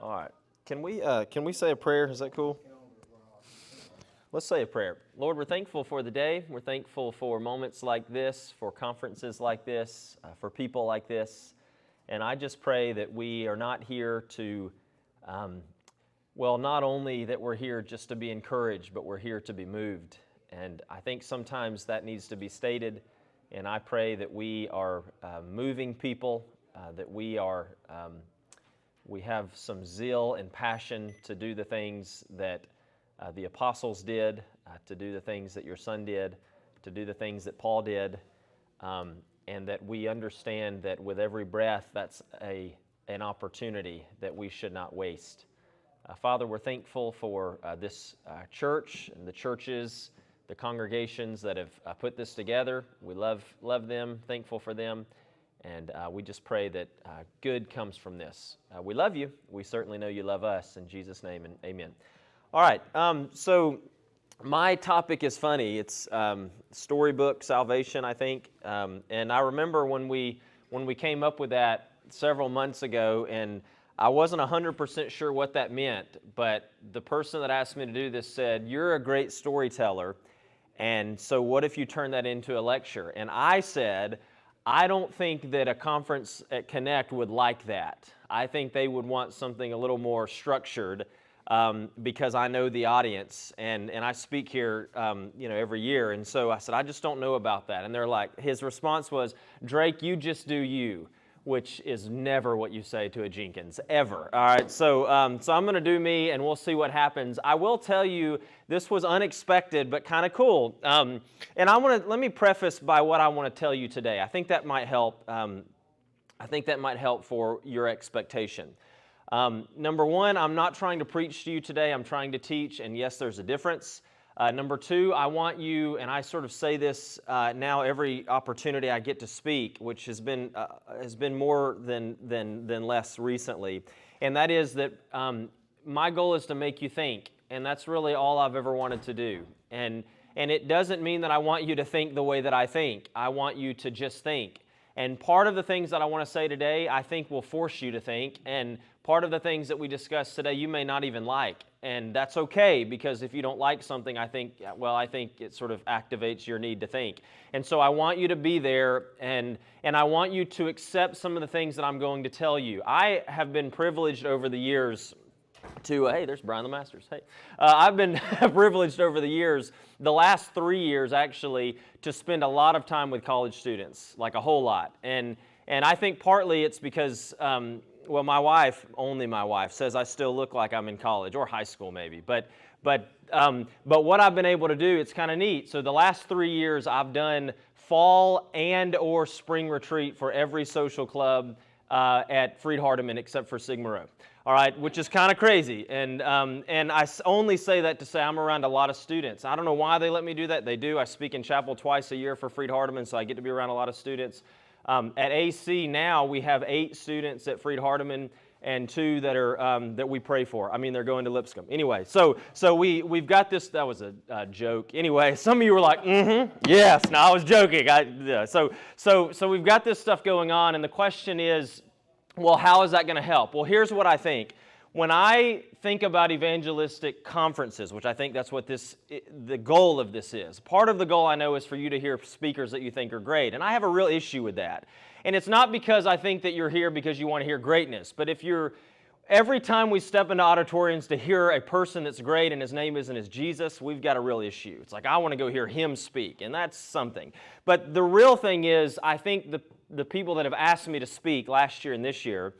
All right. Can we say a prayer? Is that cool? Let's say a prayer. Lord, we're thankful for the day. We're thankful for moments like this, for conferences like this, for people like this. And I just pray that we are not here to, not only that we're here just to be encouraged, but we're here to be moved. And I think sometimes that needs to be stated. And I pray that we are moving people, that we have some zeal and passion to do the things that the apostles did, to do the things that your son did, to do the things that Paul did, and that we understand that with every breath, that's an opportunity that we should not waste. Father, we're thankful for this church and the churches, the congregations that have put this together. We love them, thankful for them, and we just pray that good comes from this. We love you. We certainly know you love us. In Jesus' name, and amen. All right, so my topic is funny. It's storybook salvation, I think. And I remember when we came up with that several months ago, and I wasn't 100% sure what that meant, but the person that asked me to do this said, "You're a great storyteller, and so what if you turn that into a lecture?" And I said, I don't think that a conference at Connect would like that. I think they would want something a little more structured, because I know the audience, and I speak here, every year, and so I said, I just don't know about that. And they're like, his response was, "Drake, you just do you," which is never what you say to a Jenkins, ever. All right, so I'm going to do me, and we'll see what happens. I will tell you, this was unexpected, but kind of cool. And let me preface by what I want to tell you today. I think that might help. I think that might help for your expectation. Number one, I'm not trying to preach to you today. I'm trying to teach, and yes, there's a difference. Number two, I want you, and I sort of say this now every opportunity I get to speak, which has been more than less recently, and that is that my goal is to make you think, and that's really all I've ever wanted to do. And it doesn't mean that I want you to think the way that I think. I want you to just think. And part of the things that I want to say today, I think will force you to think, and part of the things that we discuss today you may not even like, and that's okay, because if you don't like something, I think it sort of activates your need to think. And so I want you to be there, and I want you to accept some of the things that I'm going to tell you. I have been privileged over the years to, hey, there's Brian the Masters. Hey, I've been privileged over the years, the last 3 years actually, to spend a lot of time with college students, like a whole lot. And I think partly it's because, my wife, only my wife, says I still look like I'm in college or high school maybe. But what I've been able to do, it's kind of neat. So the last 3 years I've done fall and or spring retreat for every social club at Freed-Hardeman except for Sigma Rho. All right, which is kind of crazy, and I only say that to say I'm around a lot of students. I don't know why they let me do that. They do. I speak in chapel twice a year for Freed-Hardeman, so I get to be around a lot of students. At AC now, we have 8 students at Freed-Hardeman and 2 that are that we pray for. I mean, they're going to Lipscomb. Anyway, so we've got this. That was a joke. Anyway, some of you were like, yes. No, I was joking. So we've got this stuff going on, and the question is, well, how is that going to help? Well, here's what I think. When I think about evangelistic conferences, which I think that's what the goal of this is, part of the goal I know is for you to hear speakers that you think are great, and I have a real issue with that. And it's not because I think that you're here because you want to hear greatness, but every time we step into auditoriums to hear a person that's great and his name isn't as Jesus, we've got a real issue. It's like, I want to go hear him speak, and that's something. But the real thing is, I think the people that have asked me to speak last year and this year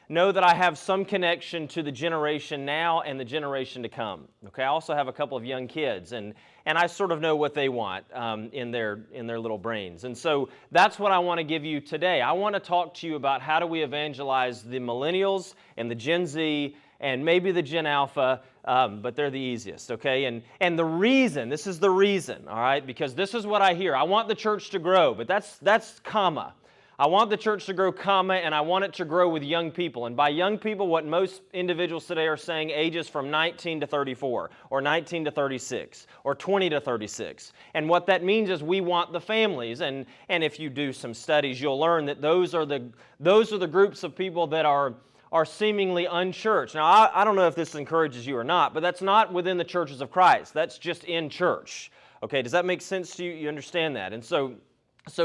know that I have some connection to the generation now and the generation to come. Okay, I also have a couple of young kids, and I sort of know what they want in their little brains. And so that's what I want to give you today. I want to talk to you about how do we evangelize the millennials and the Gen Z and maybe the Gen Alpha, but they're the easiest, okay? And the reason, this is the reason, all right, because this is what I hear. I want the church to grow, but that's comma. I want the church to grow, comma, and I want it to grow with young people. And by young people, what most individuals today are saying, ages from 19 to 34, or 19 to 36, or 20 to 36. And what that means is we want the families. And if you do some studies, you'll learn that those are the groups of people that are are seemingly unchurched. Now, I don't know if this encourages you or not, but that's not within the churches of Christ. That's just in church. Okay, does that make sense to you? You understand that? And so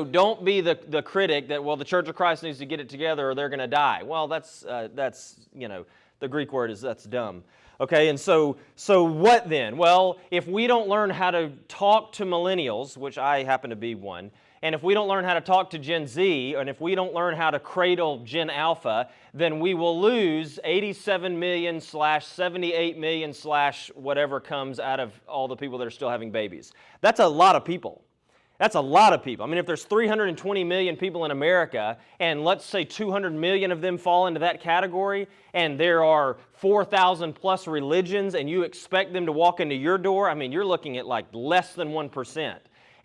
don't be the critic that, well, the Church of Christ needs to get it together or they're going to die. Well, that's the Greek word is that's dumb. Okay, and so what then? Well, if we don't learn how to talk to millennials, which I happen to be one, and if we don't learn how to talk to Gen Z, and if we don't learn how to cradle Gen Alpha, then we will lose 87 million / 78 million / whatever comes out of all the people that are still having babies. That's a lot of people. That's a lot of people. I mean, if there's 320 million people in America, and let's say 200 million of them fall into that category, and there are 4,000 plus religions, and you expect them to walk into your door, I mean, you're looking at like less than 1%.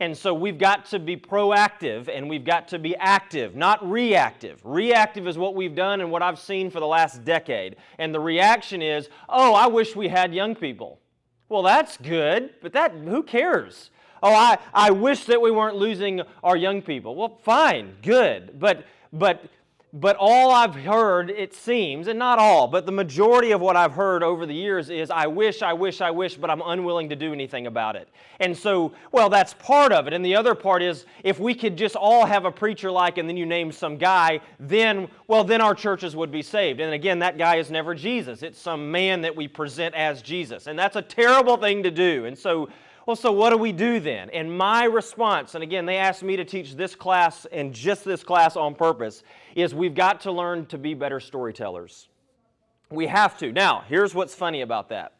And so we've got to be proactive and we've got to be active, not reactive. Reactive is what we've done and what I've seen for the last decade. And the reaction is, oh, I wish we had young people. Well, that's good, but who cares? Oh, I wish that we weren't losing our young people. Well, fine, good. But all I've heard, it seems, and not all, but the majority of what I've heard over the years is, I wish, but I'm unwilling to do anything about it. And so, well, that's part of it. And the other part is, if we could just all have a preacher like, and then you name some guy, then our churches would be saved. And again, that guy is never Jesus. It's some man that we present as Jesus. And that's a terrible thing to do. And so, so what do we do then? And my response, and again, they asked me to teach this class and just this class on purpose, is we've got to learn to be better storytellers. We have to. Now, here's what's funny about that.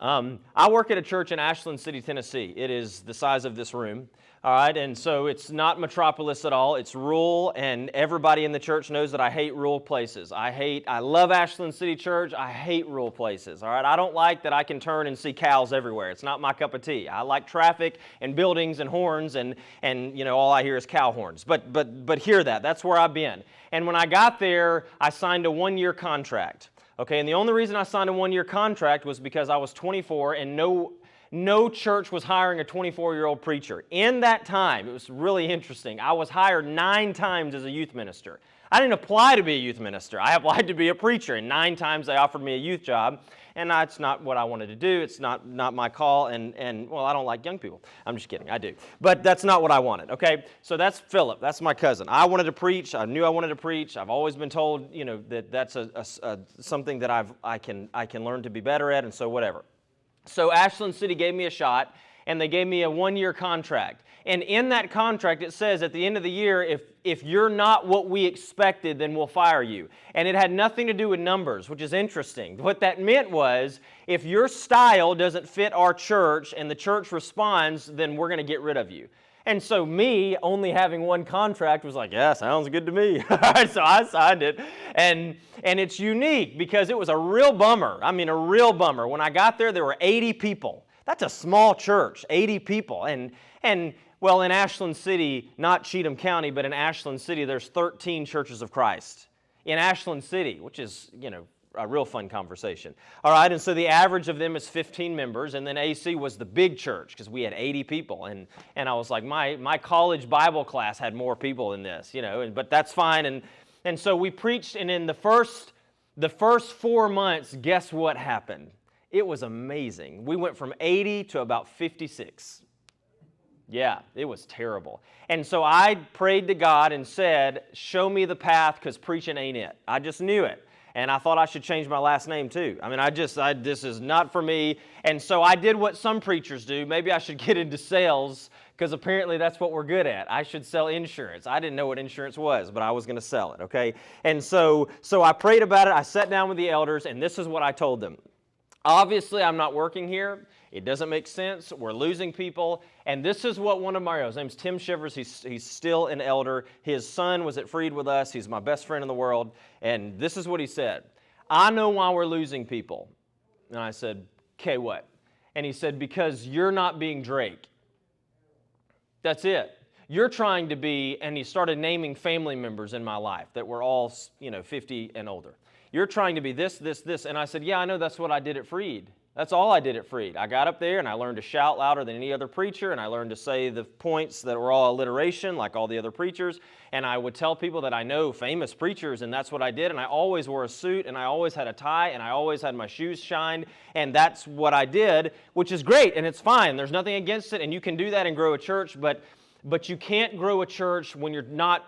I work at a church in Ashland City, Tennessee. It is the size of this room. All right, and so it's not metropolis at all. It's rural, and everybody in the church knows that I hate rural places. I love Ashland City Church. I hate rural places. All right, I don't like that I can turn and see cows everywhere. It's not my cup of tea. I like traffic and buildings and horns, and all I hear is cow horns. But hear that. That's where I've been. And when I got there, I signed a 1-year contract. Okay, and the only reason I signed a 1-year contract was because I was 24 and no church was hiring a 24-year-old preacher. In that time, it was really interesting, I was hired 9 times as a youth minister. I didn't apply to be a youth minister. I applied to be a preacher, and 9 times they offered me a youth job, and that's not what I wanted to do. It's not my call, and I don't like young people. I'm just kidding, I do. But that's not what I wanted, okay? So that's Philip. That's my cousin. I wanted to preach. I knew I wanted to preach. I've always been told, that that's something that I can learn to be better at, and so whatever. So Ashland City gave me a shot, and they gave me a 1-year contract. And in that contract, it says at the end of the year, if you're not what we expected, then we'll fire you. And it had nothing to do with numbers, which is interesting. What that meant was, if your style doesn't fit our church and the church responds, then we're going to get rid of you. And so me, only having 1 contract, was like, yeah, sounds good to me. So I signed it. And it's unique because it was a real bummer. I mean, a real bummer. When I got there were 80 people. That's a small church, 80 people. And well, in Ashland City, not Cheatham County, but in Ashland City, there's 13 churches of Christ. In Ashland City, which is, a real fun conversation. All right, and so the average of them is 15 members, and then AC was the big church because we had 80 people. And I was like, my college Bible class had more people than this, but that's fine. And so we preached, and in the first 4 months, guess what happened? It was amazing. We went from 80 to about 56. Yeah, it was terrible. And so I prayed to God and said, show me the path because preaching ain't it. I just knew it. And I thought I should change my last name too. I mean, this is not for me. And so I did what some preachers do. Maybe I should get into sales because apparently that's what we're good at. I should sell insurance. I didn't know what insurance was, but I was going to sell it, okay? And so I prayed about it. I sat down with the elders, and this is what I told them. Obviously, I'm not working here. It doesn't make sense. We're losing people. And this is what one of my, his name's Tim Shivers. He's still an elder. His son was at Freed with us. He's my best friend in the world. And this is what he said. I know why we're losing people. And I said, okay, what? And he said, because you're not being Drake. That's it. You're trying to be, and he started naming family members in my life that were all, 50 and older. You're trying to be this, this, this. And I said, yeah, I know that's what I did at Freed. That's all I did at Freed. I got up there and I learned to shout louder than any other preacher, and I learned to say the points that were all alliteration like all the other preachers, and I would tell people that I know famous preachers, and that's what I did, and I always wore a suit, and I always had a tie, and I always had my shoes shined, and that's what I did, which is great, and it's fine. There's nothing against it, and you can do that and grow a church, but you can't grow a church when you're not,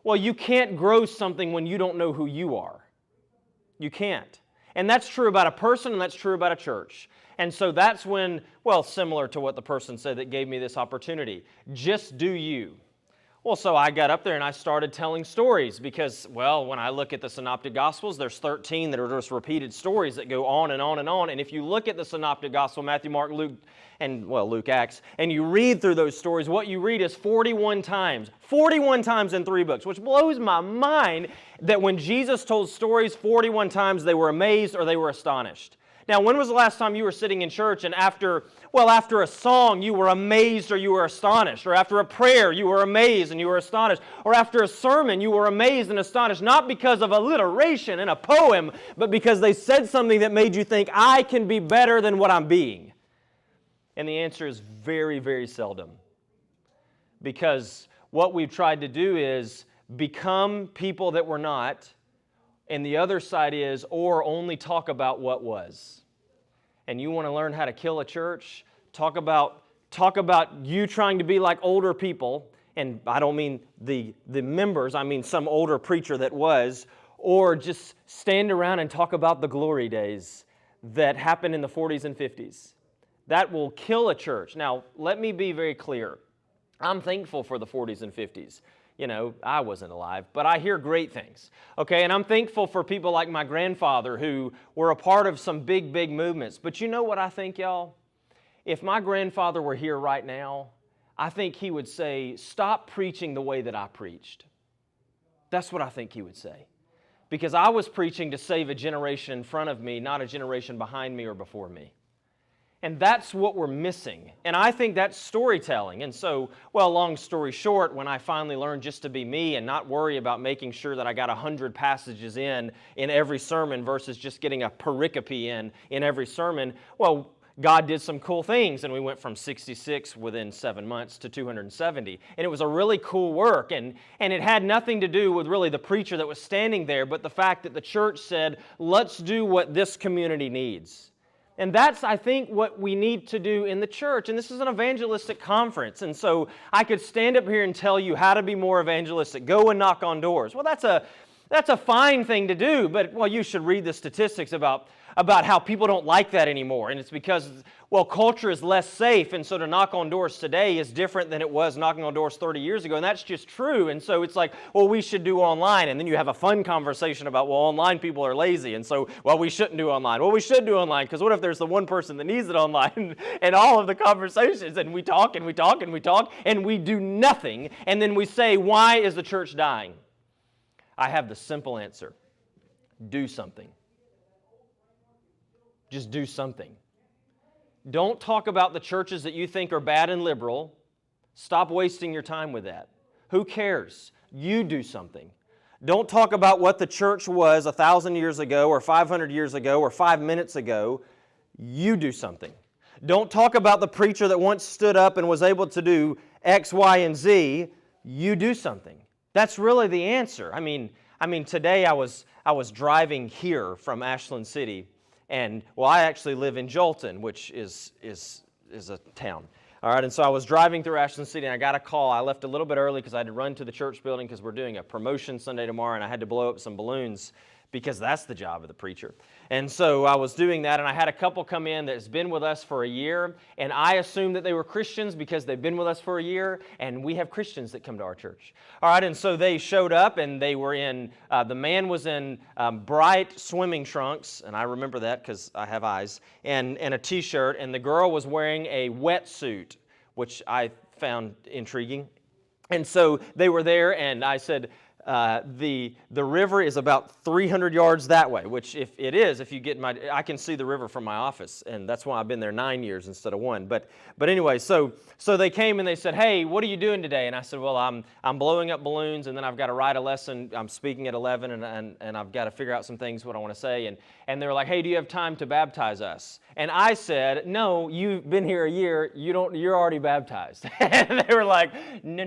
well, you can't grow something when you don't know who you are. You can't. And that's true about a person, and that's true about a church. And so that's when, well, similar to what the person said that gave me this opportunity, just do you. Well, so I got up there and I started telling stories because, well, when I look at the Synoptic Gospels, there's 13 that are just repeated stories that go on and on and on. And if you look at the Synoptic Gospel, Matthew, Mark, Luke, and, well, Luke, Acts, and you read through those stories, what you read is 41 times in 3 books, which blows my mind that when Jesus told stories 41 times, they were amazed or they were astonished. Now, when was the last time you were sitting in church and after a song you were amazed or you were astonished, or after a prayer you were amazed and you were astonished, or after a sermon you were amazed and astonished, not because of alliteration in a poem, but because they said something that made you think, I can be better than what I'm being? And the answer is very, very seldom. Because what we've tried to do is become people that we're not, and the other side is, or only talk about what was. And you want to learn how to kill a church? Talk about you trying to be like older people, and I don't mean the members, I mean some older preacher that was, or just stand around and talk about the glory days that happened in the 40s and 50s. That will kill a church. Now, let me be very clear. I'm thankful for the 40s and 50s. You know, I wasn't alive, but I hear great things. Okay, and I'm thankful for people like my grandfather who were a part of some big, big movements. But you know what I think, y'all? If my grandfather were here right now, I think he would say, stop preaching the way that I preached. That's what I think he would say. Because I was preaching to save a generation in front of me, not a generation behind me or before me. And that's what we're missing. And I think that's storytelling. And so, well, long story short, when I finally learned just to be me and not worry about making sure that I got 100 passages in every sermon versus just getting a pericope in every sermon, well, God did some cool things, and we went from 66 within 7 months to 270. And it was a really cool work, and it had nothing to do with really the preacher that was standing there, but the fact that the church said, let's do what this community needs. And that's, I think, what we need to do in the church. And this is an evangelistic conference. And so I could stand up here and tell you how to be more evangelistic. Go and knock on doors. Well, that's a fine thing to do, but, well, you should read the statistics about how people don't like that anymore. And it's because, well, culture is less safe, and so to knock on doors today is different than it was knocking on doors 30 years ago, and that's just true. And so it's like, well, we should do online, and then you have a fun conversation about, well, online people are lazy, and so, well, we shouldn't do online. Well, we should do online, because what if there's the one person that needs it online, and all of the conversations, and we talk, and we talk, and we talk, and we do nothing, and then we say, why is the church dying? I have the simple answer. Do something. Just do something. Don't talk about the churches that you think are bad and liberal. Stop wasting your time with that. Who cares? You do something. Don't talk about what the church was 1,000 years ago or 500 years ago or 5 minutes ago. You do something. Don't talk about the preacher that once stood up and was able to do X, Y, and Z. You do something. That's really the answer. I mean, today I was driving here from Ashland City, and, well, I actually live in Jolton, which is a town. All right, and so I was driving through Ashland City, and I got a call. I left a little bit early because I had to run to the church building because we're doing a promotion Sunday tomorrow, and I had to blow up some balloons because that's the job of the preacher. And so I was doing that, and I had a couple come in that's been with us for a year, and I assumed that they were Christians because they've been with us for a year, and we have Christians that come to our church. All right, and so they showed up, and they were in, the man was in bright swimming trunks, and I remember that because I have eyes, and a t-shirt, and the girl was wearing a wetsuit, which I found intriguing. And so they were there, and I said, The river is about 300 yards that way, which if you get I can see the river from my office, and that's why I've been there 9 years instead of 1. But anyway, so they came and they said, "Hey, what are you doing today?" And I said, "Well, I'm blowing up balloons, and then I've got to write a lesson. I'm speaking at 11, and I've got to figure out some things what I want to say." And they were like, "Hey, do you have time to baptize us?" And I said, "No, you've been here a year. You're already baptized." And they were like, "No.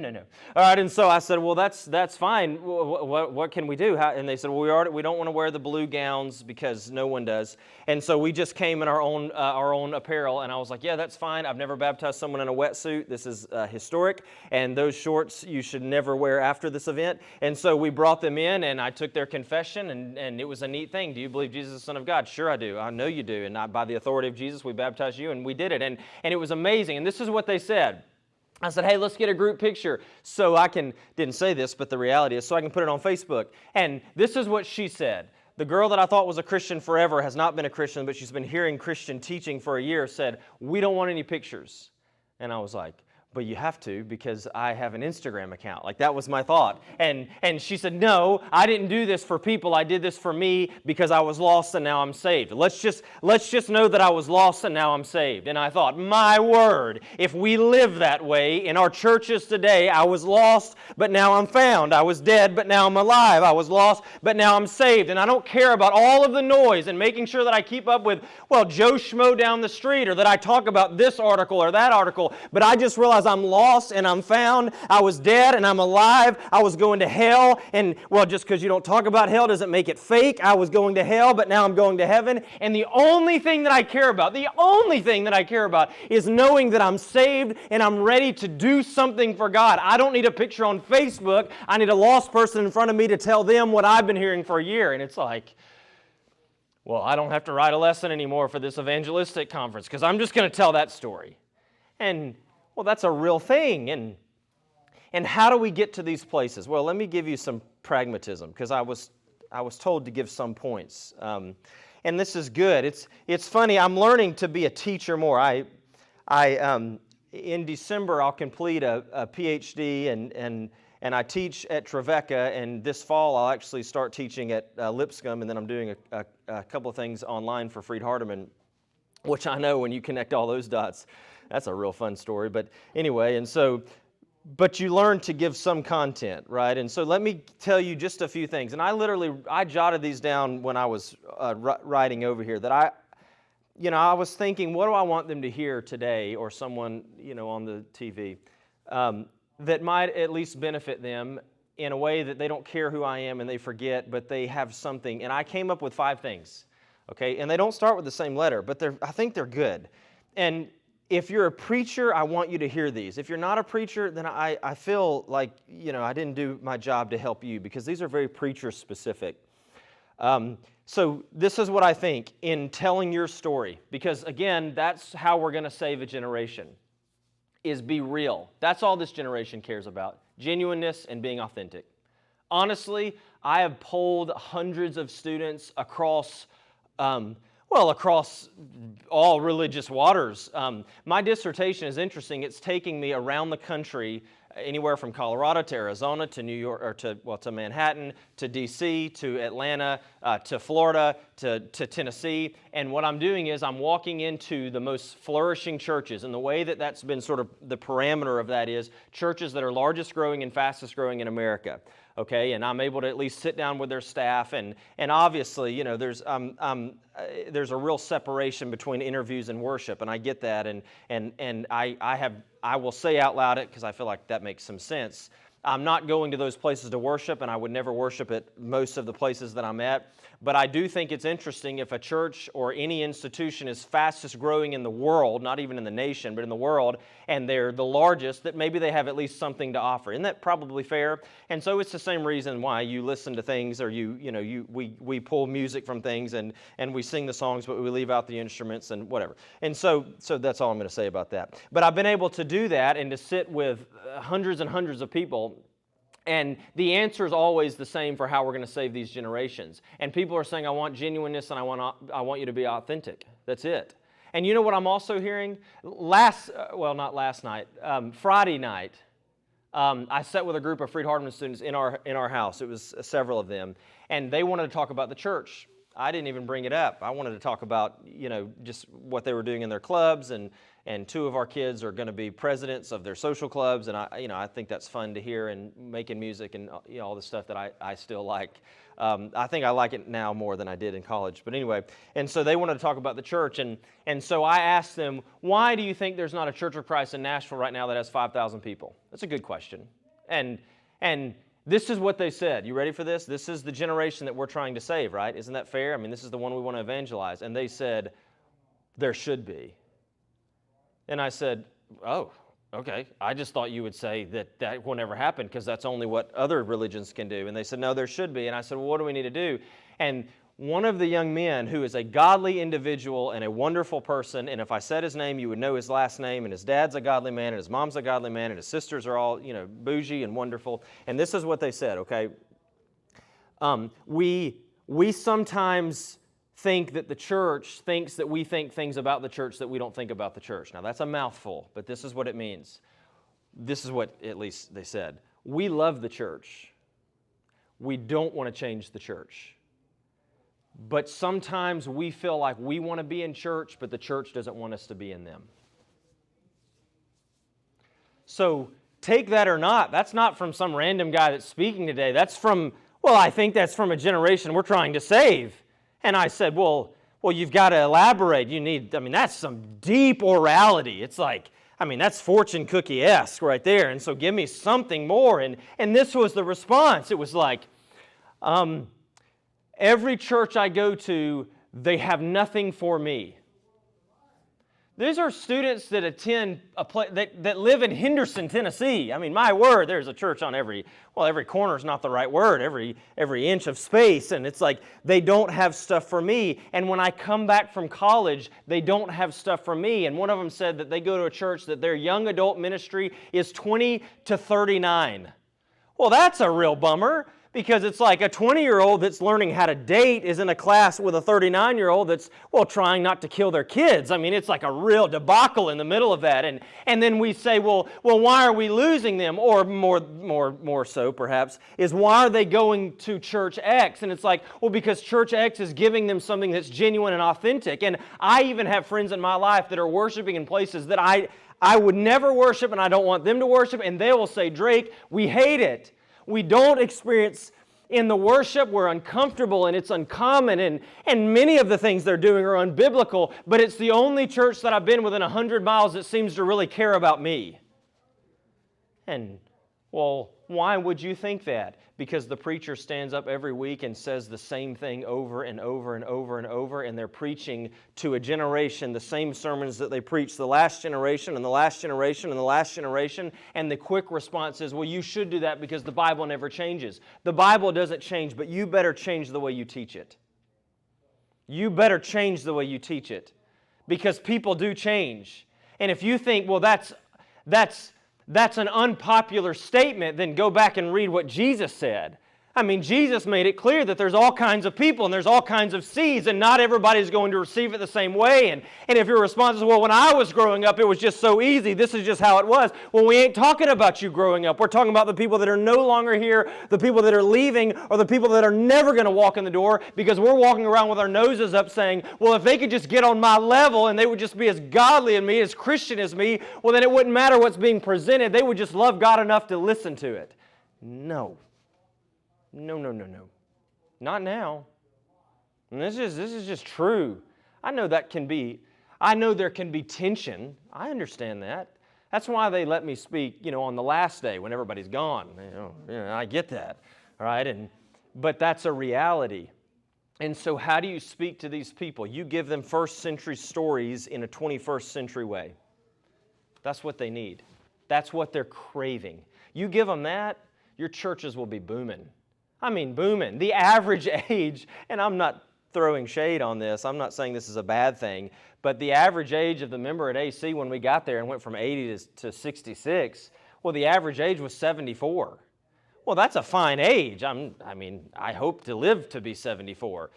All right." And so I said, "Well, that's fine. What can we do?" And they said, "Well, we don't want to wear the blue gowns because no one does." And so we just came in our own apparel. And I was like, "Yeah, that's fine. I've never baptized someone in a wetsuit. This is historic. And those shorts you should never wear after this event." And so we brought them in, and I took their confession, and it was a neat thing. "Do you believe Jesus is the Son of God?" "Sure I do." "I know you do. And by the authority of Jesus, we baptized you," and we did it. And it was amazing. And this is what they said. I said, "Hey, let's get a group picture so I can," didn't say this, but the reality is, "so I can put it on Facebook." And this is what she said. The girl that I thought was a Christian forever has not been a Christian, but she's been hearing Christian teaching for a year, said, "We don't want any pictures." And I was like, "But you have to, because I have an Instagram account." Like, that was my thought. And she said, "No, I didn't do this for people. I did this for me because I was lost and now I'm saved. Let's just know that I was lost and now I'm saved." And I thought, my word, if we live that way in our churches today, I was lost, but now I'm found. I was dead, but now I'm alive. I was lost, but now I'm saved. And I don't care about all of the noise and making sure that I keep up with, Joe Schmo down the street, or that I talk about this article or that article, but I just realized I'm lost and I'm found. I was dead and I'm alive. I was going to hell, and just because you don't talk about hell doesn't make it fake. I was going to hell, but now I'm going to heaven. And the only thing that I care about is knowing that I'm saved and I'm ready to do something for God. I don't need a picture on Facebook. I need a lost person in front of me to tell them what I've been hearing for a year. And it's like, I don't have to write a lesson anymore for this evangelistic conference because I'm just going to tell that story. And that's a real thing. And how do we get to these places? Well, let me give you some pragmatism, because I was told to give some points. And this is good. It's funny. I'm learning to be a teacher more. In December I'll complete a PhD, and I teach at Trevecca. And this fall I'll actually start teaching at Lipscomb, and then I'm doing a couple of things online for Freed Hardeman, which I know when you connect all those dots, that's a real fun story. But anyway, but you learn to give some content, right? And so let me tell you just a few things. And I jotted these down when I was writing over here, that I was thinking, what do I want them to hear today, or someone, on the TV, that might at least benefit them in a way that they don't care who I am and they forget, but they have something. And I came up with 5 things, okay? And they don't start with the same letter, but I think they're good. And if you're a preacher, I want you to hear these. If you're not a preacher, then I feel like, I didn't do my job to help you, because these are very preacher-specific. So this is what I think in telling your story, because, again, that's how we're going to save a generation, is be real. That's all this generation cares about, genuineness and being authentic. Honestly, I have polled hundreds of students across all religious waters. My dissertation is interesting. It's taking me around the country, anywhere from Colorado to Arizona to New York, or to Manhattan, to D.C., to Atlanta, to Florida, to Tennessee. And what I'm doing is I'm walking into the most flourishing churches. And the way that's been sort of the parameter of that is churches that are largest growing and fastest growing in America. Okay, and I'm able to at least sit down with their staff, and obviously, there's a real separation between interviews and worship, and I get that, and I will say out loud it because I feel like that makes some sense. I'm not going to those places to worship, and I would never worship at most of the places that I'm at. But I do think it's interesting if a church or any institution is fastest growing in the world, not even in the nation, but in the world, and they're the largest, that maybe they have at least something to offer. Isn't that probably fair? And so it's the same reason why you listen to things, or we pull music from things, and we sing the songs, but we leave out the instruments and whatever. And so that's all I'm going to say about that. But I've been able to do that and to sit with hundreds and hundreds of people. And the answer is always the same for how we're going to save these generations. And people are saying, I want genuineness, and I want you to be authentic. That's it. And you know what I'm also hearing? Friday night, I sat with a group of Freed-Hardeman students in our house. It was several of them, and they wanted to talk about the church. I didn't even bring it up. I wanted to talk about, just what they were doing in their clubs, and two of our kids are going to be presidents of their social clubs, and I think that's fun to hear, and making music and all the stuff that I still like. I think I like it now more than I did in college. But anyway, and so they wanted to talk about the church, and so I asked them, why do you think there's not a Church of Christ in Nashville right now that has 5,000 people? That's a good question. And this is what they said. You ready for this? This is the generation that we're trying to save, right? Isn't that fair? I mean, this is the one we want to evangelize. And they said, there should be. And I said, oh, okay. I just thought you would say that will never happen because that's only what other religions can do. And they said, no, there should be. And I said, well, what do we need to do? And one of the young men, who is a godly individual and a wonderful person, and if I said his name, you would know his last name, and his dad's a godly man, and his mom's a godly man, and his sisters are all, bougie and wonderful. And this is what they said, okay? We sometimes think that the church thinks that we think things about the church that we don't think about the church. Now, that's a mouthful, but this is what it means. This is what, at least, they said. We love the church. We don't want to change the church. But sometimes we feel like we want to be in church, but the church doesn't want us to be in them. So take that or not. That's not from some random guy that's speaking today. That's from, I think that's from a generation we're trying to save. And I said, well, you've got to elaborate. That's some deep orality. It's like, that's fortune cookie-esque right there. And so give me something more. And this was the response. It was like, every church I go to, they have nothing for me. These are students that attend that live in Henderson, Tennessee. My word, there's a church on every corner is not the right word, every inch of space. And it's like, they don't have stuff for me. And when I come back from college, they don't have stuff for me. And one of them said that they go to a church that their young adult ministry is 20 to 39. Well, that's a real bummer. Because it's like a 20-year-old that's learning how to date is in a class with a 39-year-old that's, trying not to kill their kids. It's like a real debacle in the middle of that. And then we say, well, why are we losing them? Or more so, perhaps, is why are they going to Church X? And it's like, because Church X is giving them something that's genuine and authentic. And I even have friends in my life that are worshiping in places that I would never worship and I don't want them to worship. And they will say, Drake, we hate it. We don't experience in the worship, we're uncomfortable and it's uncommon, and many of the things they're doing are unbiblical, but it's the only church that I've been within 100 miles that seems to really care about me. And, why would you think that? Because the preacher stands up every week and says the same thing over and over and over and over, and they're preaching to a generation the same sermons that they preached the last generation and the last generation and the last generation, and the quick response is, you should do that because the Bible never changes. The Bible doesn't change, but you better change the way you teach it. You better change the way you teach it, because people do change. And if you think, that's an unpopular statement, then go back and read what Jesus said. Jesus made it clear that there's all kinds of people and there's all kinds of seeds, and not everybody's going to receive it the same way. And if your response is, when I was growing up, it was just so easy. This is just how it was. We ain't talking about you growing up. We're talking about the people that are no longer here, the people that are leaving, or the people that are never going to walk in the door, because we're walking around with our noses up saying, if they could just get on my level and they would just be as godly as me, as Christian as me, then it wouldn't matter what's being presented. They would just love God enough to listen to it. No. No. Not now. And this is just true. I know there can be tension. I understand that. That's why they let me speak, on the last day when everybody's gone. I get that. All right? But that's a reality. And so how do you speak to these people? You give them first century stories in a 21st century way. That's what they need. That's what they're craving. You give them that, your churches will be booming. Booming. The average age, and I'm not throwing shade on this, I'm not saying this is a bad thing, but the average age of the member at AC when we got there and went from 80 to 66, the average age was 74. That's a fine age. I hope to live to be 74.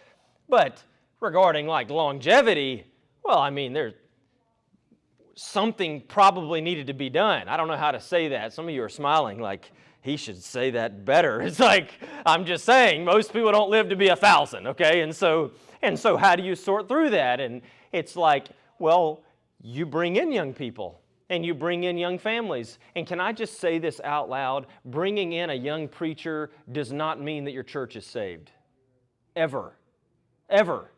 But regarding longevity, there's something probably needed to be done. I don't know how to say that. Some of you are smiling like, he should say that better. It's like, I'm just saying, most people don't live to be 1,000, okay? And so how do you sort through that? And it's like, well, you bring in young people and you bring in young families. And can I just say this out loud? Bringing in a young preacher does not mean that your church is saved. Ever. Ever.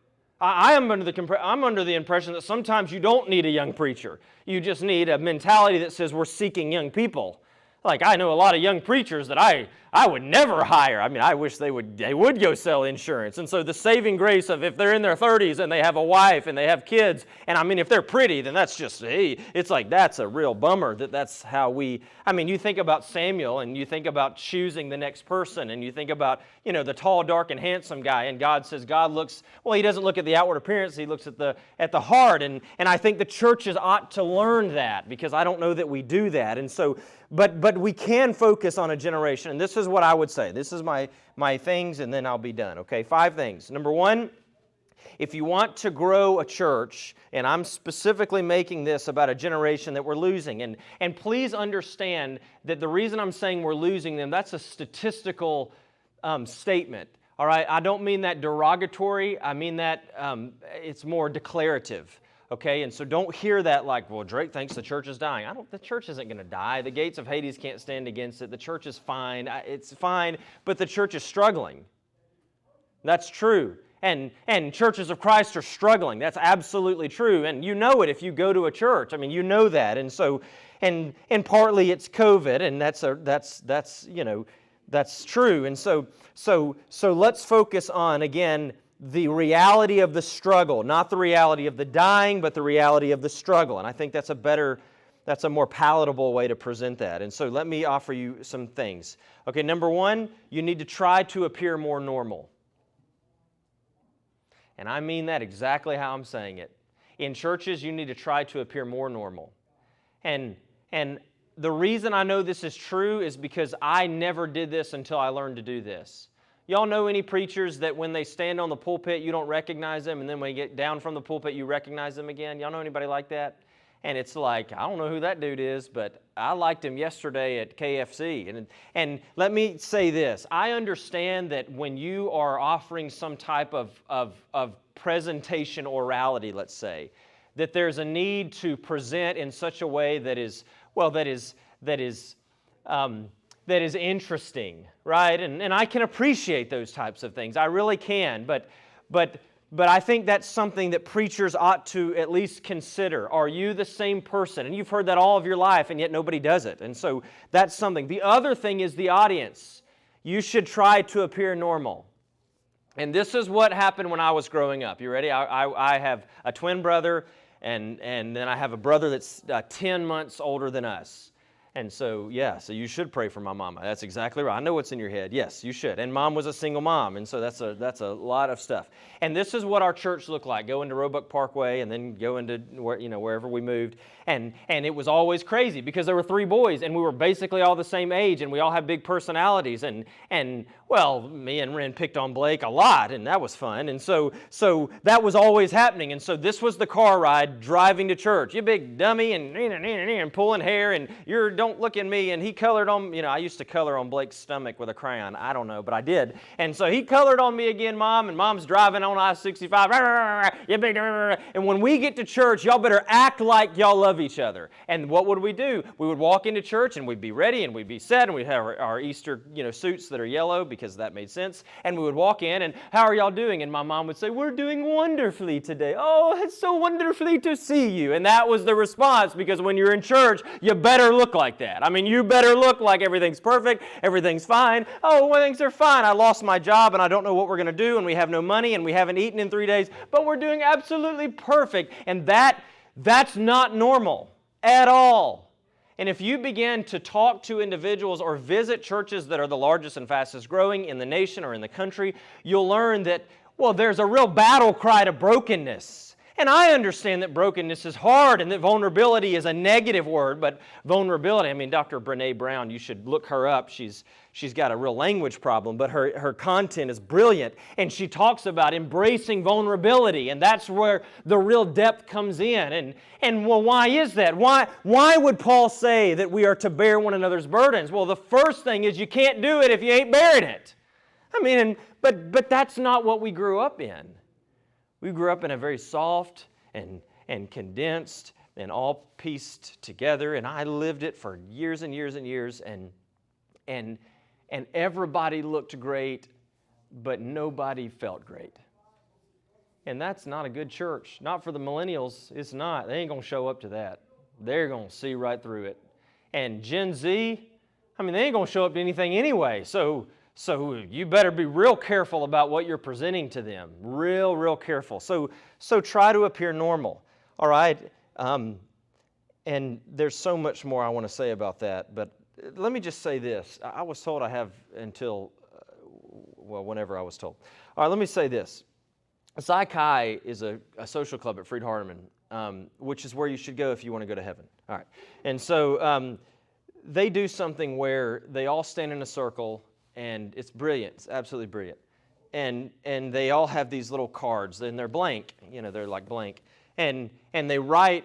I'm under the impression that sometimes you don't need a young preacher. You just need a mentality that says we're seeking young people. Like, I know a lot of young preachers that I would never hire. I mean, I wish they would go sell insurance. And so the saving grace of if they're in their 30s and they have a wife and they have kids, and I mean, if they're pretty, then that's just, hey, it's like that's a real bummer that's how you think about Samuel and you think about choosing the next person and you think about, the tall, dark, and handsome guy, and God says He doesn't look at the outward appearance, He looks at the heart. And I think the churches ought to learn that, because I don't know that we do that. And so, but we can focus on a generation, and this is what I would say. This is my things, and then I'll be done, okay? 5 things. Number 1, if you want to grow a church, and I'm specifically making this about a generation that we're losing, and please understand that the reason I'm saying we're losing them, that's a statistical statement, all right? I don't mean that derogatory. I mean that it's more declarative. Okay, and so don't hear that like, well, Drake thinks the church is dying. The church isn't going to die. The gates of Hades can't stand against it. The church is fine. It's fine, but the church is struggling. That's true. And churches of Christ are struggling. That's absolutely true. And you know it if you go to a church. I mean, you know that. And so, and partly it's COVID, and that's true. And so let's focus on, again, the reality of the struggle, not the reality of the dying, but the reality of the struggle. And I think that's a more palatable way to present that. And so let me offer you some things. Okay, number 1, you need to try to appear more normal. And I mean that exactly how I'm saying it. In churches, you need to try to appear more normal. And the reason I know this is true is because I never did this until I learned to do this. Y'all know any preachers that when they stand on the pulpit, you don't recognize them, and then when you get down from the pulpit, you recognize them again? Y'all know anybody like that? And it's like, I don't know who that dude is, but I liked him yesterday at KFC. And let me say this. I understand that when you are offering some type of presentation orality, let's say, that there's a need to present in such a way that is interesting, right? And I can appreciate those types of things. I really can. But I think that's something that preachers ought to at least consider. Are you the same person? And you've heard that all of your life, and yet nobody does it. And so that's something. The other thing is the audience. You should try to appear normal. And this is what happened when I was growing up. You ready? I have a twin brother, and then I have a brother that's 10 months older than us. And so you should pray for my mama. That's exactly right. I know what's in your head. Yes, you should. And mom was a single mom, and so that's a lot of stuff. And this is what our church looked like. Go into Roebuck Parkway and then go into wherever we moved. And it was always crazy because there were 3 boys, and we were basically all the same age, and we all had big personalities. And well, me and Ren picked on Blake a lot, and that was fun. And so that was always happening. And so this was the car ride driving to church. You big dummy, and pulling hair, and don't look at me. And he colored on, I used to color on Blake's stomach with a crayon. I don't know, but I did. And so he colored on me again, Mom, and Mom's driving on I-65. You big, and when we get to church, y'all better act like y'all love each other. And what would we do? We would walk into church, and we'd be ready, and we'd be set, and we'd have our Easter, suits that are yellow because that made sense. And we would walk in, and how are y'all doing? And my mom would say, we're doing wonderfully today. Oh, it's so wonderfully to see you. And that was the response, because when you're in church, you better look like that. I mean, you better look like everything's perfect, everything's fine. Oh, well, things are fine. I lost my job, and I don't know what we're going to do, and we have no money, and we haven't eaten in 3 days, but we're doing absolutely perfect. And that's not normal at all. And if you begin to talk to individuals or visit churches that are the largest and fastest growing in the nation or in the country, you'll learn that, there's a real battle cry to brokenness. And I understand that brokenness is hard and that vulnerability is a negative word, but vulnerability, Dr. Brene Brown, you should look her up. She's she's got a real language problem, but her content is brilliant. And she talks about embracing vulnerability, and that's where the real depth comes in. And well, why is that? Why would Paul say that we are to bear one another's burdens? Well, the first thing is you can't do it if you ain't bearing it. I mean, but that's not what we grew up in. We grew up in a very soft and condensed and all pieced together, and I lived it for years and years and years, and everybody looked great, but nobody felt great. And that's not a good church. Not for the millennials. It's not. They ain't going to show up to that. They're going to see right through it. And Gen Z, I mean, they ain't going to show up to anything anyway. So you better be real careful about what you're presenting to them. Real careful. So try to appear normal. All right? And there's so much more I want to say about that, but let me just say this. I was told I have until, whenever I was told. All right, let me say this. Psi Chi is a social club at Freed-Hardeman, which is where you should go if you want to go to heaven. All right, and so they do something where they all stand in a circle, and it's brilliant. It's absolutely brilliant. And they all have these little cards, and they're blank. You know, they're like blank. And they write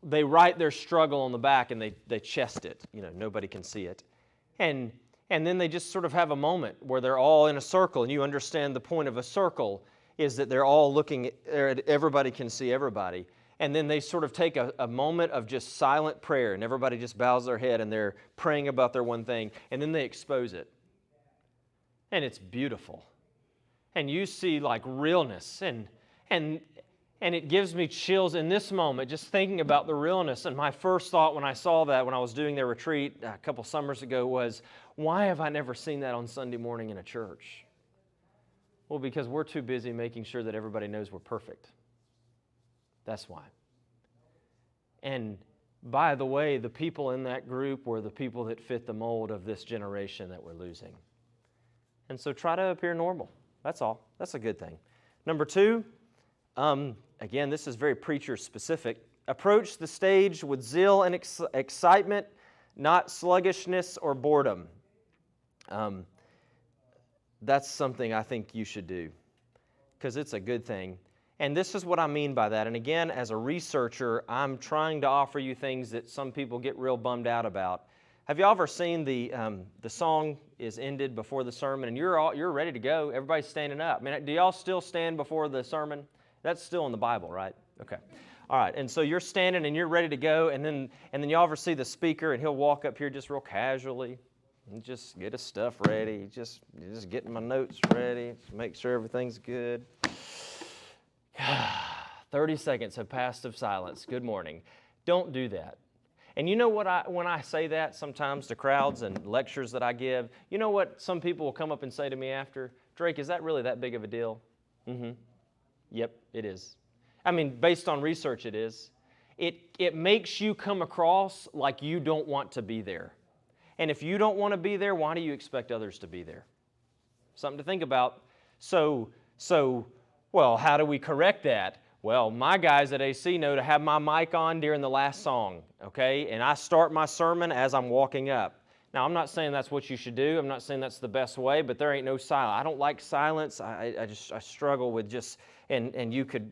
their struggle on the back, and they chest it. You know, nobody can see it. And then they just sort of have a moment where they're all in a circle, and you understand the point of a circle is that they're all looking at everybody can see everybody. And then they sort of take a moment of just silent prayer, and everybody just bows their head, and they're praying about their one thing, and then they expose it. And it's beautiful. And you see like realness, and it gives me chills in this moment just thinking about the realness. And my first thought when I saw that, when I was doing their retreat a couple summers ago, was, why have I never seen that on Sunday morning in a church? Well, because we're too busy making sure that everybody knows we're perfect. That's why. And by the way, the people in that group were the people that fit the mold of this generation that we're losing. And so try to appear normal. That's all. That's a good thing. Number 2, again, this is very preacher-specific. Approach the stage with zeal and excitement, not sluggishness or boredom. That's something I think you should do because it's a good thing. And this is what I mean by that. And again, as a researcher, I'm trying to offer you things that some people get real bummed out about. Have y'all ever seen the song is ended before the sermon, and you're ready to go? Everybody's standing up. I mean, do y'all still stand before the sermon? That's still in the Bible, right? Okay. All right. And so you're standing and you're ready to go, and then y'all ever see the speaker, and he'll walk up here just real casually and just get his stuff ready. Just getting my notes ready, make sure everything's good. 30 seconds have passed of silence. Good morning. Don't do that. And you know what, when I say that sometimes to crowds and lectures that I give, you know what some people will come up and say to me after? Drake, is that really that big of a deal? Mm-hmm. Yep, it is. I mean, based on research, it is. It makes you come across like you don't want to be there. And if you don't want to be there, why do you expect others to be there? Something to think about. So, well, how do we correct that? Well, my guys at AC know to have my mic on during the last song, okay? And I start my sermon as I'm walking up. Now, I'm not saying that's what you should do. I'm not saying that's the best way, but there ain't no silence. I don't like silence. I struggle with just, and you could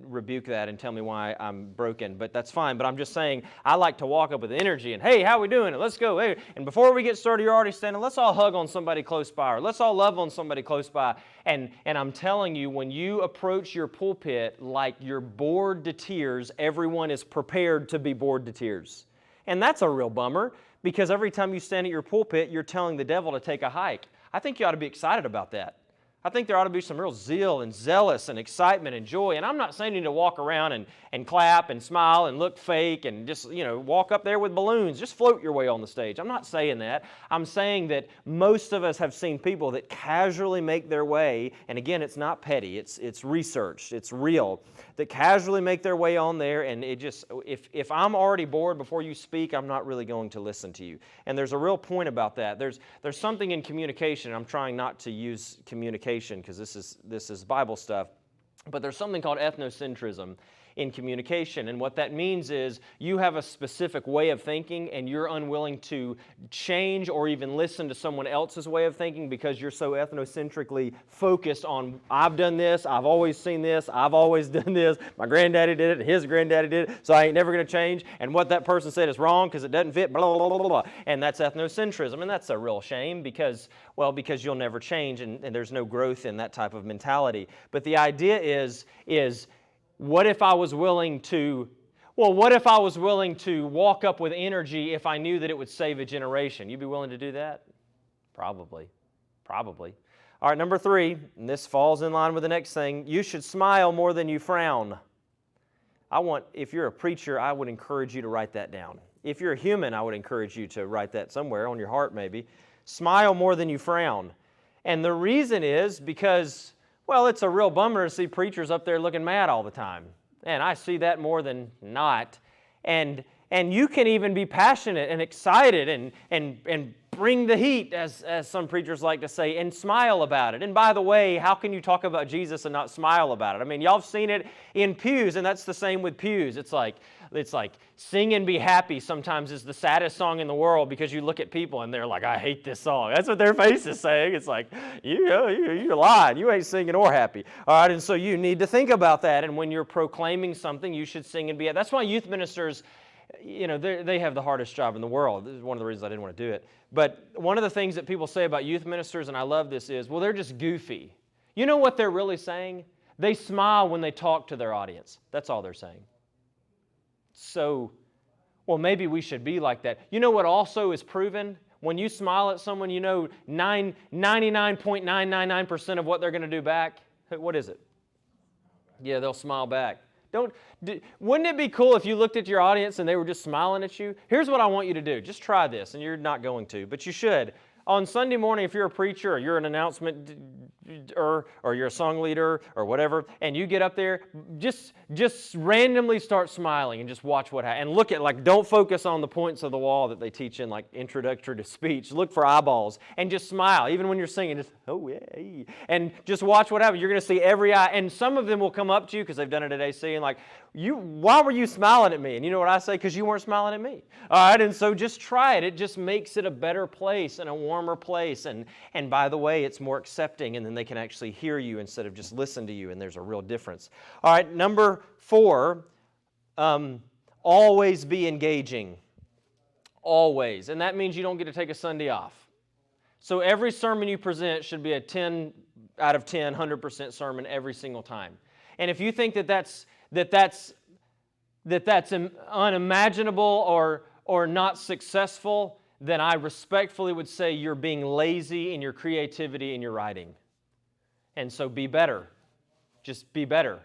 rebuke that and tell me why I'm broken, but that's fine. But I'm just saying I like to walk up with energy and, hey, how we doing? And let's go. Hey. And before we get started, you're already standing. Let's all hug on somebody close by, or let's all love on somebody close by. And I'm telling you, when you approach your pulpit like you're bored to tears, everyone is prepared to be bored to tears. And that's a real bummer, because every time you stand at your pulpit, you're telling the devil to take a hike. I think you ought to be excited about that. I think there ought to be some real zeal and zealous and excitement and joy. And I'm not saying you need to walk around and clap and smile and look fake and just, walk up there with balloons. Just float your way on the stage. I'm not saying that. I'm saying that most of us have seen people that casually make their way, and again, it's not petty. It's researched. It's real. That casually make their way on there, and it just, if I'm already bored before you speak, I'm not really going to listen to you. And there's a real point about that. There's something in communication. I'm trying not to use communication because this is Bible stuff. But there's something called ethnocentrism in communication, and what that means is you have a specific way of thinking and you're unwilling to change or even listen to someone else's way of thinking because you're so ethnocentrically focused on, I've done this, I've always seen this, I've always done this, my granddaddy did it, and his granddaddy did it, so I ain't never going to change, and what that person said is wrong because it doesn't fit, blah, blah, blah, blah, blah. And that's ethnocentrism, and that's a real shame because you'll never change and there's no growth in that type of mentality. But the idea is what if I was willing to walk up with energy if I knew that it would save a generation? You'd be willing to do that? Probably. All right, number 3, and this falls in line with the next thing, you should smile more than you frown. If you're a preacher, I would encourage you to write that down. If you're a human, I would encourage you to write that somewhere on your heart maybe. Smile more than you frown. And the reason is because, well, it's a real bummer to see preachers up there looking mad all the time. And I see that more than not. And you can even be passionate and excited and bring the heat, as some preachers like to say, and smile about it. And by the way, how can you talk about Jesus and not smile about it? I mean, y'all have seen it in pews, and that's the same with pews. It's like Sing and Be Happy sometimes is the saddest song in the world because you look at people and they're like, I hate this song. That's what their face is saying. It's like, you're lying. You ain't singing or happy. All right, and so you need to think about that. And when you're proclaiming something, you should sing and be happy. That's why youth ministers, they have the hardest job in the world. This is one of the reasons I didn't want to do it. But one of the things that people say about youth ministers, and I love this, is, well, they're just goofy. You know what they're really saying? They smile when they talk to their audience. That's all they're saying. So, well, maybe we should be like that. You know what also is proven? When you smile at someone, 99.999% of what they're going to do back, what is it? Yeah, they'll smile back. Wouldn't it be cool if you looked at your audience and they were just smiling at you? Here's what I want you to do. Just try this, and you're not going to, but you should. On Sunday morning, if you're a preacher or you're an announcement or you're a song leader or whatever, and you get up there, just randomly start smiling and just watch what happens. And look at, don't focus on the points of the wall that they teach in introductory to speech. Look for eyeballs and just smile. Even when you're singing, just, oh yeah. And just watch what happens. You're going to see every eye. And some of them will come up to you because they've done it at AC and why were you smiling at me? And you know what I say? Because you weren't smiling at me. All right, and so just try it. It just makes it a better place and a warmer place. And by the way, it's more accepting, and then they can actually hear you instead of just listen to you, and there's a real difference. All right, number 4, always be engaging. Always. And that means you don't get to take a Sunday off. So every sermon you present should be a 10 out of 10, 100% sermon every single time. And if you think that's unimaginable or not successful, then I respectfully would say you're being lazy in your creativity in your writing. And so be better. Just be better.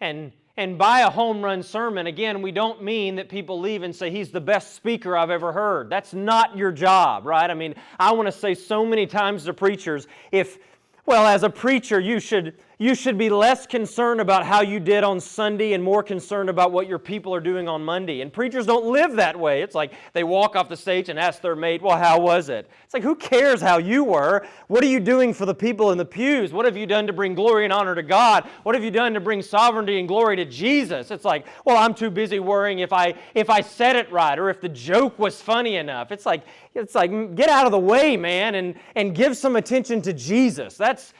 And by a home run sermon, again, we don't mean that people leave and say, he's the best speaker I've ever heard. That's not your job, right? I mean, I want to say so many times to preachers, as a preacher, you should be less concerned about how you did on Sunday and more concerned about what your people are doing on Monday. And preachers don't live that way. It's like they walk off the stage and ask their mate, well, how was it? It's like, who cares how you were? What are you doing for the people in the pews? What have you done to bring glory and honor to God? What have you done to bring sovereignty and glory to Jesus? It's like, well, I'm too busy worrying if I said it right or if the joke was funny enough. It's like get out of the way, man, and give some attention to Jesus. That's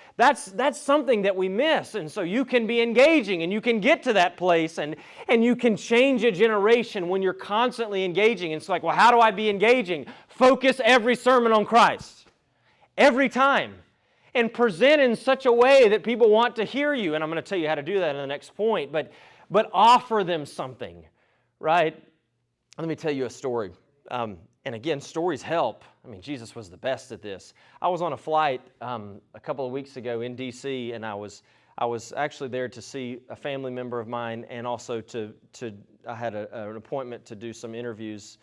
something that we miss. And so you can be engaging and you can get to that place and you can change a generation when you're constantly engaging. And it's like, well, how do I be engaging? Focus every sermon on Christ. Every time. And present in such a way that people want to hear you. And I'm going to tell you how to do that in the next point. But offer them something, right? Let me tell you a story. And again, stories help. I mean, Jesus was the best at this. I was on a flight a couple of weeks ago in D.C., and I was actually there to see a family member of mine, and also I had an appointment to do some interviews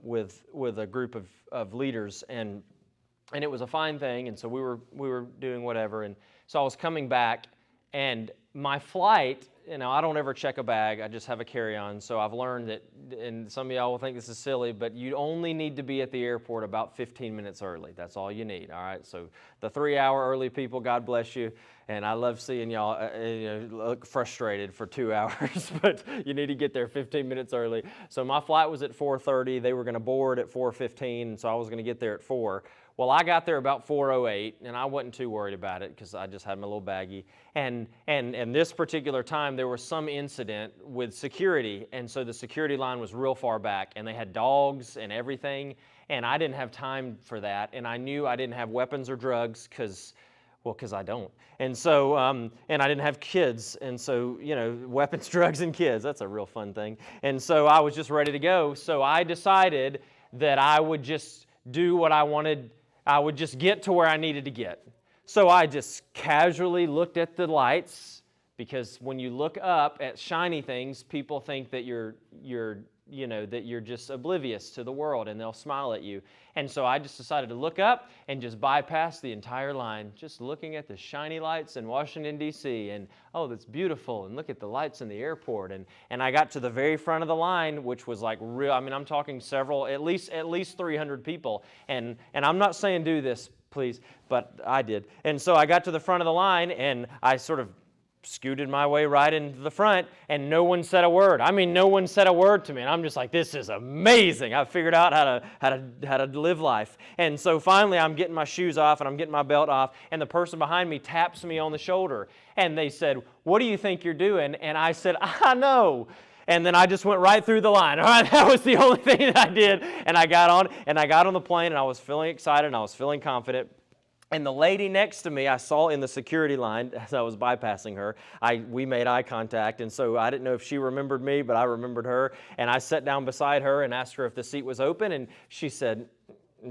with a group of leaders, and it was a fine thing. And so we were doing whatever, and so I was coming back, and my flight I don't ever check a bag. I just have a carry-on. So I've learned that, and some of y'all will think this is silly, but you only need to be at the airport about 15 minutes early. That's all you need, all right? So the 3-hour early people, God bless you. And I love seeing y'all look frustrated for 2 hours, but you need to get there 15 minutes early. So my flight was at 4:30. They were going to board at 4:15, so I was going to get there at 4. Well, I got there about 4:08, and I wasn't too worried about it because I just had my little baggie. And this particular time, there was some incident with security, and so the security line was real far back, and they had dogs and everything, and I didn't have time for that, and I knew I didn't have weapons or drugs because I don't. And so, and I didn't have kids. And so, weapons, drugs, and kids, that's a real fun thing. And so I was just ready to go. So I decided that I would just do what I wanted. I would just get to where I needed to get. So I just casually looked at the lights, because when you look up at shiny things, people think that you're just oblivious to the world, and they'll smile at you. And so I just decided to look up and just bypass the entire line, just looking at the shiny lights in Washington, D.C., and oh, that's beautiful, and look at the lights in the airport. And I got to the very front of the line, which was like real, I'm talking several, at least 300 people. And I'm not saying do this, please, but I did. And so I got to the front of the line, and I sort of scooted my way right into the front, and no one said a word. No one said a word to me, and I'm just like, this is amazing. I figured out how to live life. And so finally, I'm getting my shoes off, and I'm getting my belt off, and the person behind me taps me on the shoulder, and they said, "What do you think you're doing?" And I said, "I know." And then I just went right through the line. All right, that was the only thing that I did. And I got on the plane, and I was feeling excited, and I was feeling confident. And the lady next to me, I saw in the security line as I was bypassing her. We made eye contact, and so I didn't know if she remembered me, but I remembered her. And I sat down beside her and asked her if the seat was open, and she said,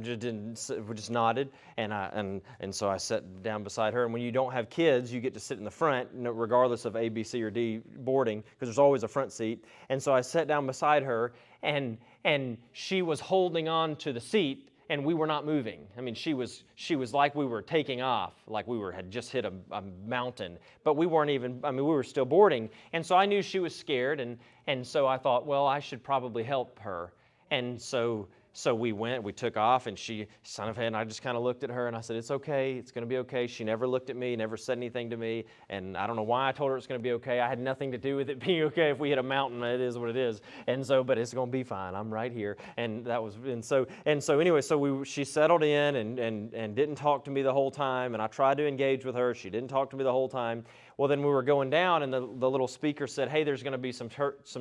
just nodded. And so I sat down beside her. And when you don't have kids, you get to sit in the front, regardless of A, B, C, or D boarding, because there's always a front seat. And so I sat down beside her, and she was holding on to the seat. And we were not moving. She was like we were taking off, like had just hit a mountain. But we weren't even, we were still boarding. And so I knew she was scared, and so I thought, well, I should probably help her. And so we took off, and and I just kind of looked at her, and I said, "It's okay, it's going to be okay." She never looked at me, never said anything to me, and I don't know why I told her it's going to be okay. I had nothing to do with it being okay. If we hit a mountain, it is what it is. And so, but it's going to be fine. I'm right here. She settled in and didn't talk to me the whole time, and I tried to engage with her. She didn't talk to me the whole time. Well, then we were going down, and the little speaker said, "Hey, there's going to be some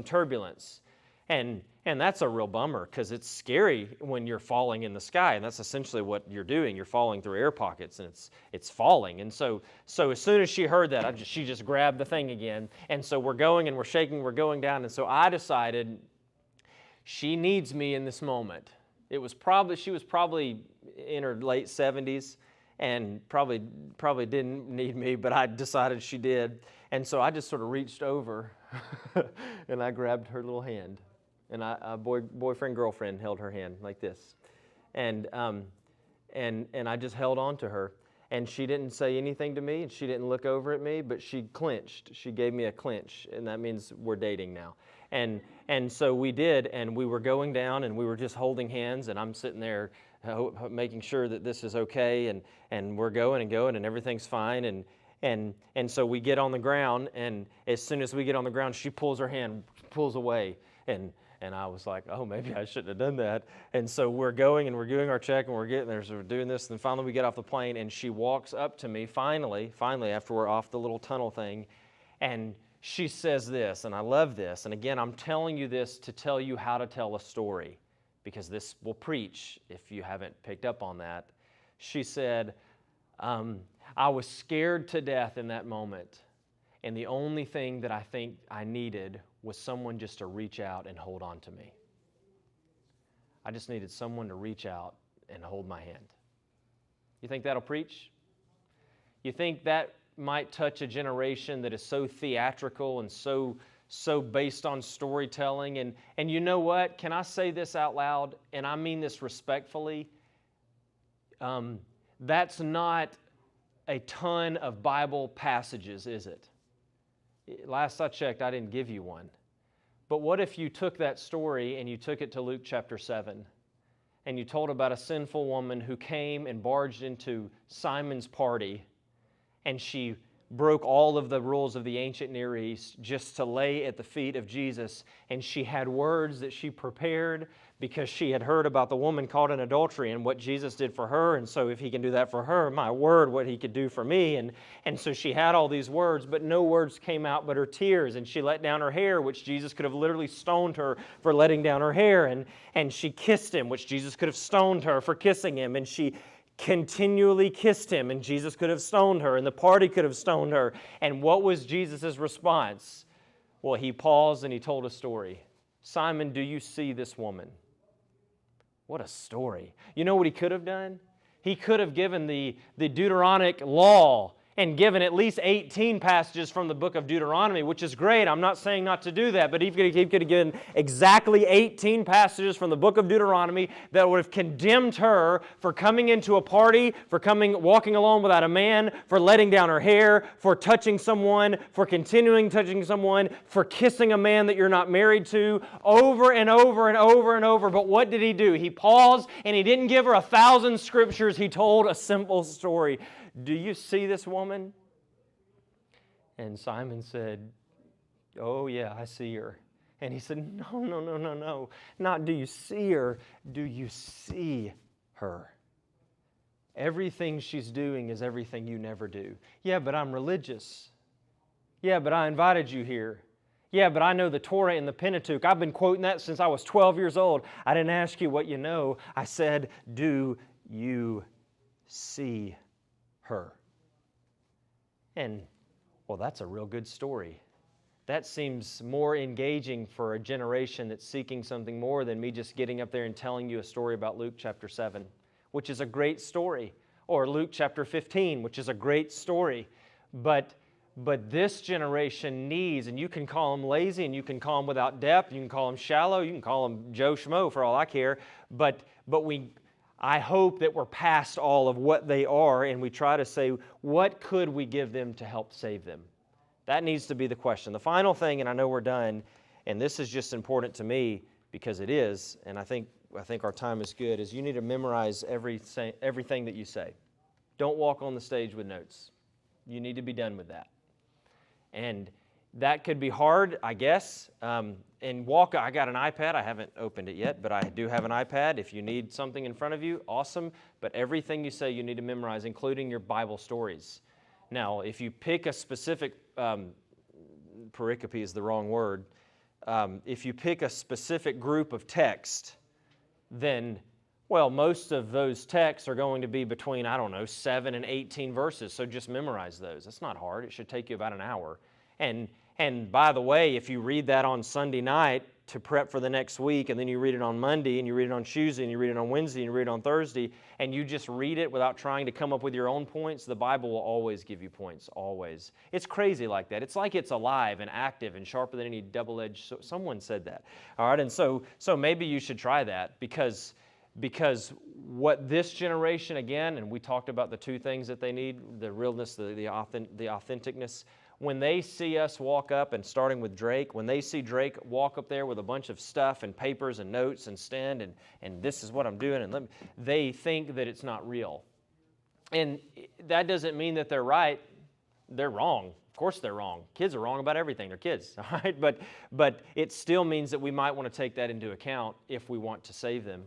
turbulence." And that's a real bummer, because it's scary when you're falling in the sky, and that's essentially what you're doing. You're falling through air pockets, and it's falling. And so as soon as she heard that, she just grabbed the thing again. And so we're going, and we're shaking, we're going down. And so I decided she needs me in this moment. She was probably in her late 70s, and probably didn't need me, but I decided she did. And so I just sort of reached over, and I grabbed her little hand. And boyfriend, girlfriend held her hand like this. And I just held on to her. And she didn't say anything to me, and she didn't look over at me, but she clinched. She gave me a clinch, and that means we're dating now. And so we did, and we were going down, and we were just holding hands, and I'm sitting there making sure that this is okay, and we're going, and everything's fine. And so we get on the ground, and as soon as we get on the ground, she pulls away, and I was like, oh, maybe I shouldn't have done that. And so we're going, and we're doing our check, and we're getting there, so we're doing this, and finally we get off the plane, and she walks up to me, finally, after we're off the little tunnel thing, and she says this, and I love this, and again, I'm telling you this to tell you how to tell a story, because this will preach if you haven't picked up on that. She said, I was scared to death in that moment, and the only thing that I think I needed was someone just to reach out and hold on to me. I just needed someone to reach out and hold my hand. You think that'll preach? You think that might touch a generation that is so theatrical and so based on storytelling? And you know what? Can I say this out loud? And I mean this respectfully. That's not a ton of Bible passages, is it? Last I checked, I didn't give you one. But what if you took that story and you took it to Luke chapter 7, and you told about a sinful woman who came and barged into Simon's party, and she broke all of the rules of the ancient Near East just to lay at the feet of Jesus, and she had words that she prepared because she had heard about the woman caught in adultery and what Jesus did for her, and so if he can do that for her, my word, what he could do for me, and so she had all these words, but no words came out but her tears, and she let down her hair, which Jesus could have literally stoned her for letting down her hair, and she kissed him, which Jesus could have stoned her for kissing him, and she continually kissed him, and Jesus could have stoned her, and the party could have stoned her. And what was Jesus' response? Well, he paused and he told a story. Simon, do you see this woman? What a story. You know what he could have done? He could have given the Deuteronomic law and given at least 18 passages from the book of Deuteronomy, which is great. I'm not saying not to do that, but he could have given exactly 18 passages from the book of Deuteronomy that would have condemned her for coming into a party, for walking alone without a man, for letting down her hair, for touching someone, for continuing touching someone, for kissing a man that you're not married to, over and over and over and over. But what did he do? He paused and he didn't give her 1,000 scriptures. He told a simple story. Do you see this woman? And Simon said, oh yeah, I see her. And he said, no. Not do you see her, do you see her? Everything she's doing is everything you never do. Yeah, but I'm religious. Yeah, but I invited you here. Yeah, but I know the Torah and the Pentateuch. I've been quoting that since I was 12 years old. I didn't ask you what you know. I said, do you see her? And, well, that's a real good story. That seems more engaging for a generation that's seeking something more than me just getting up there and telling you a story about Luke chapter 7, which is a great story, or Luke chapter 15, which is a great story. But this generation needs, and you can call them lazy, and you can call them without depth, you can call them shallow, you can call them Joe Schmo for all I care, but I hope that we're past all of what they are and we try to say, what could we give them to help save them? That needs to be the question. The final thing, and I know we're done, and this is just important to me because it is, and I think our time is good, is you need to memorize everything that you say. Don't walk on the stage with notes. You need to be done with that. And that could be hard, I guess. I got an iPad. I haven't opened it yet, but I do have an iPad. If you need something in front of you, awesome. But everything you say, you need to memorize, including your Bible stories. Now, if you pick a specific, pericope is the wrong word. If you pick a specific group of text, then, well, most of those texts are going to be between, 7 and 18 verses. So just memorize those. That's not hard. It should take you about an hour. And by the way, if you read that on Sunday night to prep for the next week, and then you read it on Monday, and you read it on Tuesday, and you read it on Wednesday, and you read it on Thursday, and you just read it without trying to come up with your own points, the Bible will always give you points, always. It's crazy like that. It's like it's alive and active and sharper than any double-edged, someone said that. All right, and so maybe you should try that because what this generation, again, and we talked about the two things that they need, the realness, the authenticness. When they see us walk up, and starting with Drake, when they see Drake walk up there with a bunch of stuff and papers and notes and stand and this is what I'm doing, and they think that it's not real. And that doesn't mean that they're right. They're wrong. Of course they're wrong. Kids are wrong about everything. They're kids, all right? But it still means that we might want to take that into account if we want to save them.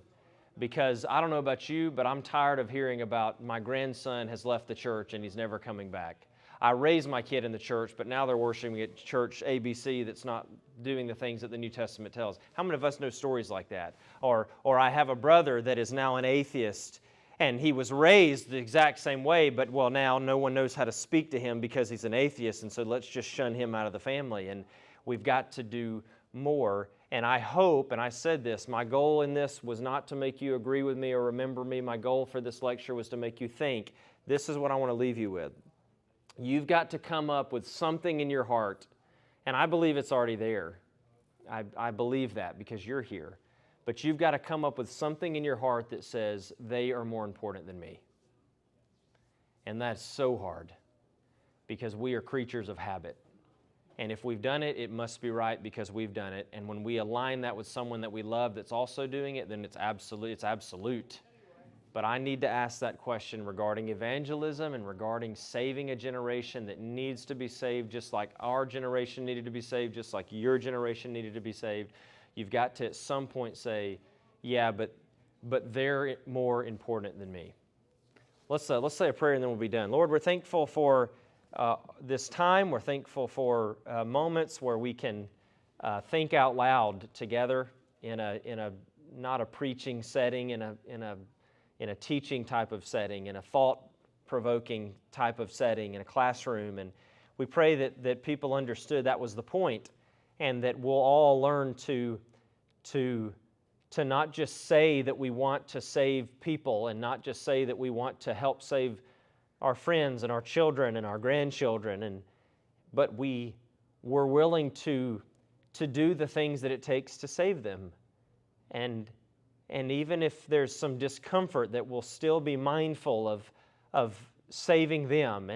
Because I don't know about you, but I'm tired of hearing about my grandson has left the church and he's never coming back. I raised my kid in the church, but now they're worshiping at church ABC that's not doing the things that the New Testament tells. How many of us know stories like that? Or I have a brother that is now an atheist, and he was raised the exact same way, but well, now no one knows how to speak to him because he's an atheist, and so let's just shun him out of the family. And we've got to do more. And I hope, and I said this, my goal in this was not to make you agree with me or remember me. My goal for this lecture was to make you think. This is what I want to leave you with. You've got to come up with something in your heart, and I believe it's already there. I believe that because you're here. But you've got to come up with something in your heart that says, they are more important than me. And that's so hard because we are creatures of habit. And if we've done it, it must be right because we've done it. And when we align that with someone that we love that's also doing it, then it's absolute. It's absolute. But I need to ask that question regarding evangelism and regarding saving a generation that needs to be saved, just like our generation needed to be saved, just like your generation needed to be saved. You've got to at some point say, yeah, but they're more important than me. Let's say a prayer and then we'll be done. Lord, we're thankful for this time. We're thankful for moments where we can think out loud together in a not a preaching setting, in a teaching type of setting, in a thought-provoking type of setting, in a classroom. And we pray that people understood that was the point, and that we'll all learn to not just say that we want to save people and not just say that we want to help save our friends and our children and our grandchildren, but we're willing to do the things that it takes to save them. And even if there's some discomfort, that we'll still be mindful of saving them.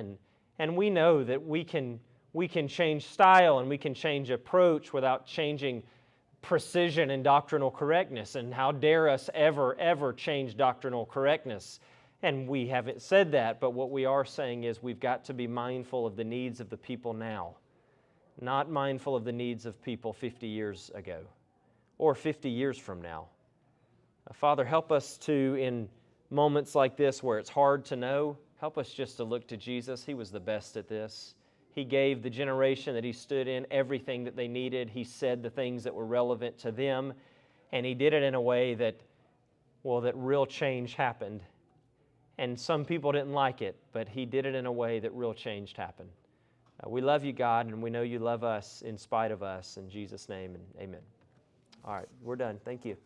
And we know that we can change style and we can change approach without changing precision and doctrinal correctness. And how dare us ever change doctrinal correctness? And we haven't said that, but what we are saying is we've got to be mindful of the needs of the people now, not mindful of the needs of people 50 years ago or 50 years from now. Father, help us to, in moments like this where it's hard to know, help us just to look to Jesus. He was the best at this. He gave the generation that He stood in everything that they needed. He said the things that were relevant to them, and He did it in a way that real change happened. And some people didn't like it, but He did it in a way that real change happened. We love You, God, and we know You love us in spite of us. In Jesus' name, and amen. All right, we're done. Thank you.